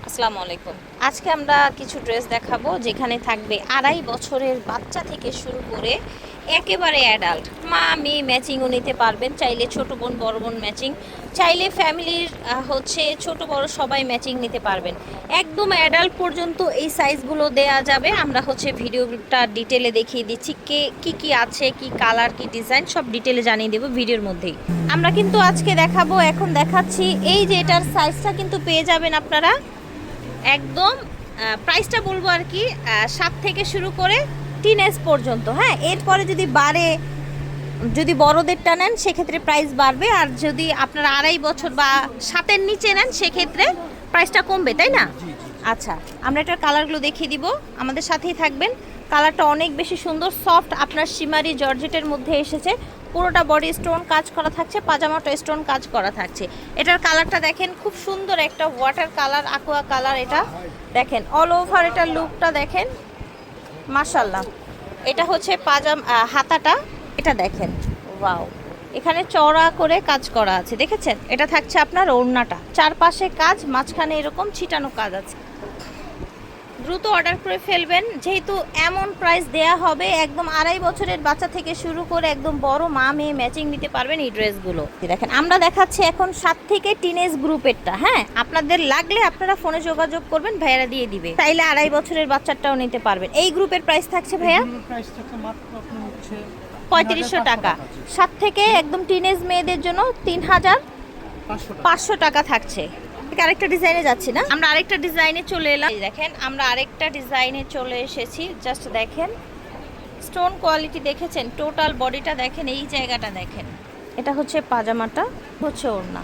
আসসালামু আলাইকুম। আজকে আমরা কিছু ড্রেস দেখাবো যেখানে থাকবে 2.5 বছরের বাচ্চা থেকে শুরু করে একেবারে অ্যাডাল্ট। মা মেয়ে ম্যাচিংও নিতে পারবেন, চাইলে ছোট বোন বড় বোন ম্যাচিং, চাইলে ফ্যামিলির ছোট বড় সবাই ম্যাচিং নিতে পারবেন। একদম অ্যাডাল্ট পর্যন্ত এই সাইজগুলো দেয়া যাবে। আমরা ভিডিওটা ডিটেলে দেখিয়ে দিচ্ছি কি আছে, কি কালার, কি ডিজাইন সব ডিটেলে জানিয়ে দেবো ভিডিওর মধ্যেই। আমরা কিন্তু আজকে দেখাবো, এখন দেখাচ্ছি এই যে এটার সাইজটা কিন্তু পেয়ে যাবেন আপনারা একদম। প্রাইসটা বলবো আর কি 7 থেকে শুরু করে টিনেজ পর্যন্ত। হ্যাঁ, এরপরে যদি বাড়ে, যদি বড়দেরটা নেন সেক্ষেত্রে প্রাইস বাড়বে, আর যদি আপনারা 2.5 বছর বা 7-এর নিচে নেন সেক্ষেত্রে প্রাইসটা কমবে, তাই না? আচ্ছা, আমরা এটার কালারগুলো দেখিয়ে দিব, আমাদের সাথেই থাকবেন। কালারটা অনেক বেশি সুন্দর, সফট আপনার শিমারি জর্জেটের মধ্যে এসেছে। পুরোটা বডি স্টোন কাজ করা থাকছে, পাজামাটা স্টোন কাজ করা থাকছে। এটার কালারটা দেখেন, খুব সুন্দর একটা ওয়াটার কালার, aqua কালার। এটা দেখেন অল ওভার, এটার লুকটা দেখেন মাশাল্লাহ। এটা হচ্ছে হাতাটা, এটা দেখেন ওয়াও, এখানে চওড়া করে কাজ করা আছে, দেখেছেন? এটা থাকছে আপনার ওড়নাটা, চারপাশে কাজ, মাঝখানে এরকম ছিটানো কাজ আছে। দ্রুত অর্ডার করে ফেলবেন, যেহেতু এমন প্রাইস দেয়া হবে। একদম 2.5 বছরের বাচ্চা থেকে শুরু করে একদম বড় মা মেয়ে ম্যাচিং নিতে পারবেন এই ড্রেসগুলো। দেখেন, আমরা দেখাচ্ছি এখন 7 থেকে টিনেজ গ্রুপেরটা। হ্যাঁ, আপনাদের লাগলে আপনারা ফোনে যোগাযোগ করবেন, ভাইয়ারা দিয়ে দিবে। চাইলে 2.5 বছরের বাচ্চাটাও নিতে পারবেন। এই গ্রুপের প্রাইস থাকছে ভাইয়া 3500 টাকা। 7 থেকে একদম টিনেজ মেয়েদের জন্য 3500 টাকা থাকছে। আরেকটা ডিজাইনে যাচ্ছি না, আমরা আরেকটা ডিজাইনে চলে এলাম। দেখেন, আমরা আরেকটা ডিজাইনে চলে এসেছি। জাস্ট দেখেন স্টোন কোয়ালিটি, দেখেছেন? টোটাল বডিটা দেখেন, এই জায়গাটা দেখেন। এটা হচ্ছে পাজামাটা, হচ্ছে ওড়না।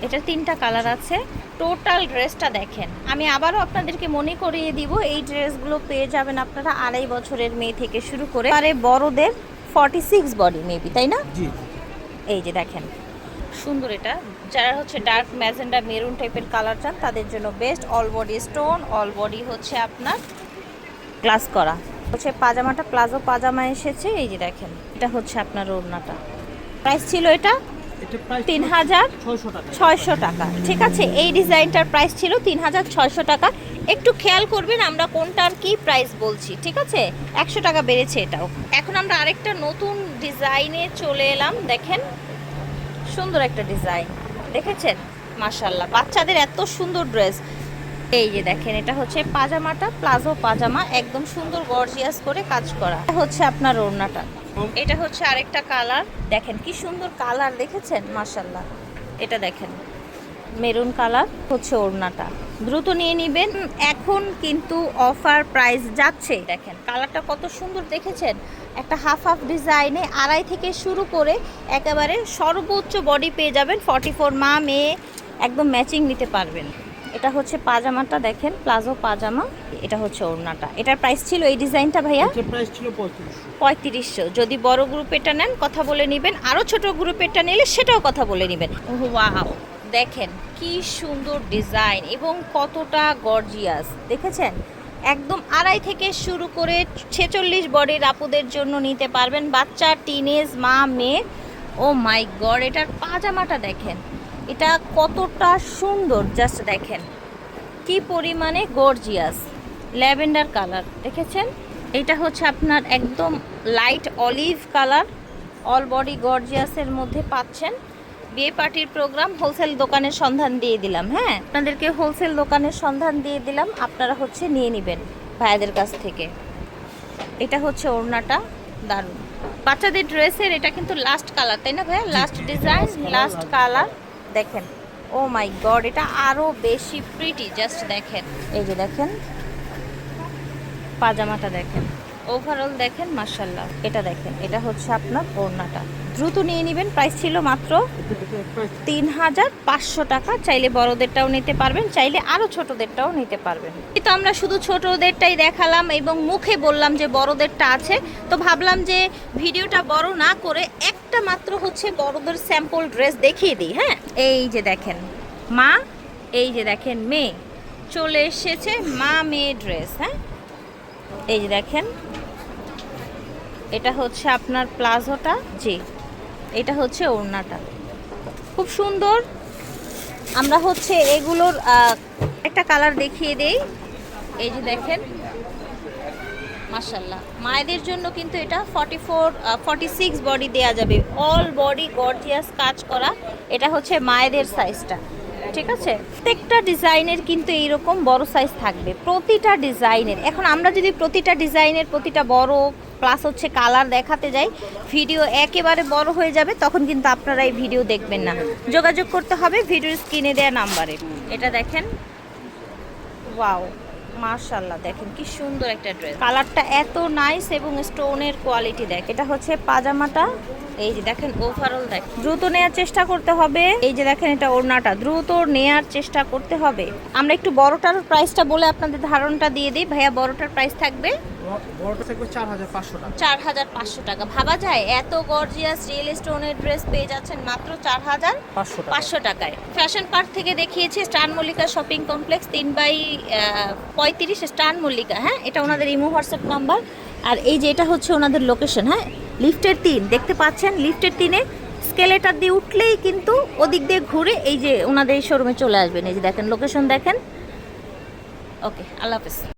এটা 3টা কালার আছে। টোটাল ড্রেসটা দেখেন। আমি আবারও আপনাদেরকে মনে করিয়ে দিব, এই ড্রেসগুলো পেয়ে যাবেন আপনারা 2.5 বছরের মেয়ে থেকে শুরু করে আরে বড়দের 46 বডি মেবি, তাই না? এই যে দেখেন সুন্দর। এটা যারা ডার্ক ম্যাজেন্ডা মেরুন টাইপের কালার চান তাদের জন্য best. All body stone, all body আপনার গ্লাস করা। পাজামাটা প্লাজো পাজামা এসেছে। এই যে দেখেন, এটা আপনার ওড়নাটা। প্রাইস ছিল এটা 3600 টাকা। ঠিক আছে, এই ডিজাইনটার প্রাইস ছিল 3600 টাকা। একটু খেয়াল করবেন আমরা কোনটার কি প্রাইস বলছি, ঠিক আছে? 100 টাকা বেড়েছে এটাও। এখন আমরা আরেকটা নতুন ডিজাইনে চলে এলাম। দেখেন সুন্দর একটা ডিজাইন, দেখেছেন? মাশাল্লাহ, বাচ্চাদের এত সুন্দর ড্রেস। এই যে দেখেন, এটা পাজামাটা প্লাজো পাজামা, একদম সুন্দর গর্জিয়াস করে কাজ করা। আপনার ওড়নাটা, এটা আরেকটা কালার। দেখেন কি সুন্দর কালার, দেখেছেন? মাশাল্লাহ, এটা দেখেন মেরুন কালার, ওড়নাটা। দ্রুত নিয়ে নেবেন, এখন কিন্তু অফার প্রাইস যাচ্ছে। দেখেন কালারটা কত সুন্দর, দেখেছেন? একটা হাফ হাফ ডিজাইনে 2.5 থেকে শুরু করে একেবারে সর্বোচ্চ বডি পেয়ে যাবেন। 44 মা মেয়ে একদম ম্যাচিং নিতে পারবেন। এটা পাজামাটা দেখেন, প্লাজো পাজামা। এটা ওড়নাটা। এটার প্রাইস ছিল, এই ডিজাইনটা ভাইয়া প্রাইস ছিল 3500। যদি বড় গ্রুপেরটা নেন কথা বলে নেবেন, আরও ছোট গ্রুপেরটা নিলে সেটাও কথা বলে নেবেন। ওয়াও, দেখেন কি সুন্দর ডিজাইন এবং কতটা গর্জিয়াস, দেখেছেন? একদম 2.5 থেকে শুরু করে 46 বডির আপুদের জন্য নিতে পারবেন, বাচ্চা, টিনেজ, মা মেয়ে। ও মাই গড, এটার পাজামাটা দেখেন, এটা কতটা সুন্দর, জাস্ট দেখেন কি পরিমাণে গর্জিয়াস। ল্যাভেন্ডার কালার, দেখেছেন? এটা আপনার একদম light olive colour. All body গর্জিয়াসের মধ্যে পাচ্ছেন। বিয়ে পার্টির প্রোগ্রাম, হোলসেল দোকানের সন্ধান দিয়ে দিলাম। হ্যাঁ, আপনাদেরকে হোলসেল দোকানের সন্ধান দিয়ে দিলাম, আপনারা নিয়ে নেবেন ভাইয়াদের কাছ থেকে। এটা ওড়নাটা, দারুণ। বাচ্চাদের ড্রেসের এটা কিন্তু লাস্ট কালার, তাই না ভাইয়া? Last design, last colour. দেখেন, ও মাই গড, এটা আরও বেশি প্রিটি, জাস্ট দেখেন। এই যে দেখেন পাজামাটা, দেখেন ওভারঅল দেখেন, মাশাল্লাহ। এটা দেখেন, এটা আপনার ওড়নাটা। দ্রুত নিয়ে নেবেন, প্রাইস ছিল মাত্র 3500 টাকা। চাইলে বড়দেরটাও নিতে পারবেন, চাইলে আরও ছোটদেরটাও নিতে পারবেন। কিন্তু আমরা শুধু ছোটদেরটাই দেখালাম এবং মুখে বললাম যে বড়দেরটা আছে, তো ভাবলাম যে ভিডিওটা বড় না করে একটা মাত্র বড়দের স্যাম্পল ড্রেস দেখিয়ে দিই। হ্যাঁ, এই যে দেখেন মা, এই যে দেখেন মেয়ে, চলে এসেছে মা মেয়ে ড্রেস। হ্যাঁ, এই যে দেখেন, এটা আপনার প্লাজোটা। জি, এটা ওড়নাটা, খুব সুন্দর। আমরা হচ্ছে এগুলোর একটা কালার দেখিয়ে দেই। এই যে দেখেন, মাশাআল্লাহ, মায়েদের জন্য কিন্তু এটা 46 বডি দেয়া যাবে, অল বডি গর্জিয়াস কাজ করা। এটা হচ্ছে মায়েদের সাইজটা, ঠিক আছে। প্রত্যেকটা ডিজাইনের কিন্তু এইরকম বড় সাইজ থাকবে, প্রতিটা ডিজাইনের। এখন আমরা যদি প্রতিটা ডিজাইনের প্রতিটা বড় প্লাস হচ্ছে কালার দেখাতে যাই, ভিডিও একেবারে বড় হয়ে যাবে, তখন কিন্তু আপনারা এই ভিডিও দেখবেন না। যোগাযোগ করতে হবে ভিডিওর স্ক্রিনে দেওয়া নাম্বারে। এটা দেখেন, ওয়াও, মাশাআল্লাহ, দেখেন কি সুন্দর একটা ড্রেস, কালারটা এত নাইস এবং স্টোনের কোয়ালিটি দেখ। এটা হচ্ছে পাজামাটা, এই যে দেখেন ওভারঅল দেখ, দ্রুত নেয়ার চেষ্টা করতে হবে। এই যে দেখেন এটা ওড়নাটা, দ্রুত নেয়ার চেষ্টা করতে হবে। আমরা একটু বড়টার প্রাইসটা বলে আপনাদের ধারণাটা দিয়ে দিই। ভাইয়া, বড়টার প্রাইস থাকবে বড়টা থাকবে 4500 টাকা। 4500 টাকা। ভাবা যায় এত গর্জিয়াস রিয়েল স্টোনের ড্রেস পেয়ে যাচ্ছেন মাত্র 4500 টাকায়। ফ্যাশন পার্ক থেকে দেখিয়েছি star Mallika shopping complex 3/35 star Mallika. হ্যাঁ, এটা ওনাদের ইমো হোয়াটসঅ্যাপ নাম্বার। আর এই যে এটা হচ্ছে ওনাদের লোকেশন। হ্যাঁ, লিফটের 3 দেখতে পাচ্ছেন, লিফটের 3-এ স্কেলেটার দিয়ে উঠলেই কিন্তু ওদিক দিয়ে ঘুরে এই যে ওনাদের এই শোরুমে চলে আসবেন। এই যে দেখেন লোকেশন দেখেন। ওকে, আল্লাহ হাফেজ।